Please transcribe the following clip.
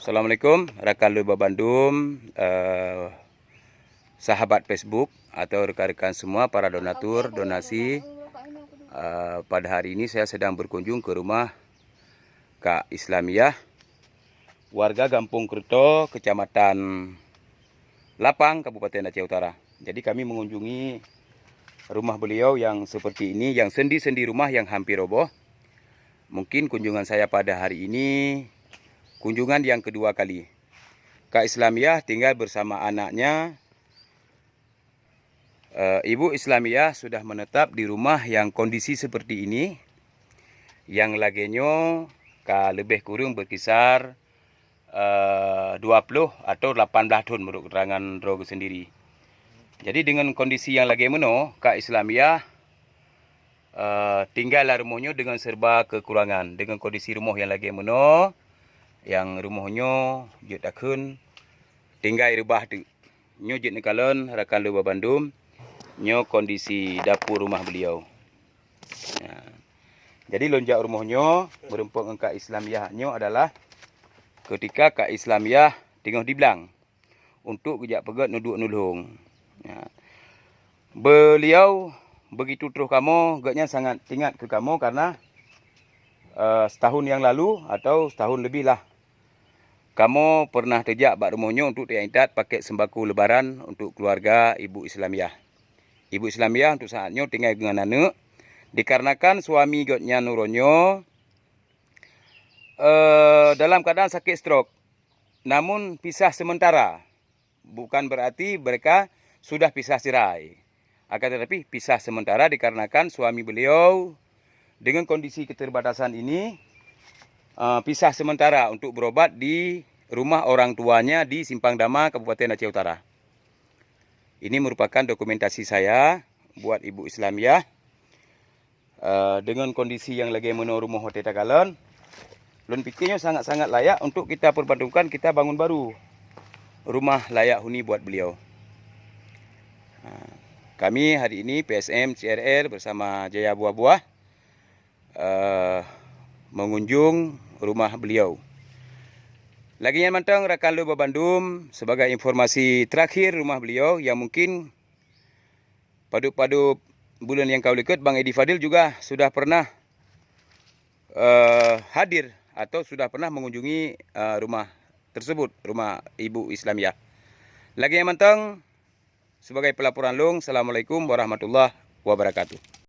Assalamualaikum rakan Lubah Bandung, sahabat Facebook atau rekan-rekan semua para donatur donasi. Pada hari ini saya sedang berkunjung ke rumah Kak Islamiah, warga Kampung Kerto, Kecamatan Lapang, Kabupaten Aceh Utara. Jadi kami mengunjungi rumah beliau yang seperti ini, yang sendi-sendi rumah yang hampir roboh. Mungkin kunjungan saya pada hari ini kunjungan yang kedua kali. Kak Islamiah tinggal bersama anaknya. Ibu Islamiah sudah menetap di rumah yang kondisi seperti ini, yang lagenyo lebih kurang berkisar 20 atau 18 tahun menurut keterangan rogo sendiri. Jadi dengan kondisi yang lagi meno, Kak Islamiah tinggal rumahnya dengan serba kekurangan. Dengan kondisi rumah yang lagi meno, yang rumahnya jet akun tinggal rebah tu nyo jet nekalan rakan Lubah Bandung nyo kondisi dapur rumah beliau. Jadi lonjak rumahnya berempuk dengan Kak Islamiah nyo adalah ketika Kak Islamiah tengah di belang untuk kejap pegat nuduk nulung. Beliau begitu terus kamu gaknya sangat ingat ke kamu karena setahun yang lalu atau setahun lebih lah kamu pernah terjak bak rumahnya untuk tiap pakai sembako lebaran untuk keluarga Ibu Islamiah. Ibu Islamiah untuk saatnya tinggal dengan anak. Dikarenakan suami gotnya nuronyo dalam keadaan sakit stroke. Namun pisah sementara. Bukan berarti mereka sudah pisah cerai. Akan tetapi pisah sementara dikarenakan suami beliau dengan kondisi keterbatasan ini pisah sementara untuk berobat di rumah orang tuanya di Simpang Dama, Kabupaten Aceh Utara. Ini merupakan dokumentasi saya buat Ibu Islamiah. Dengan kondisi yang lagi meno rumah hotel Tagalon, lun pikirnya sangat-sangat layak untuk kita perbandingkan, kita bangun baru rumah layak huni buat beliau. Kami hari ini PSM CRR bersama Jaya Buah-Buah mengunjung rumah beliau. Lagi yang mantang rakan Lubah Bandung, sebagai informasi terakhir rumah beliau yang mungkin padu-padu bulan yang kau ikut, Bang Edi Fadil juga sudah pernah hadir atau sudah pernah mengunjungi rumah tersebut, rumah Ibu Islamiah. Lagi yang mantang, sebagai pelaporan long, Assalamualaikum warahmatullahi wabarakatuh.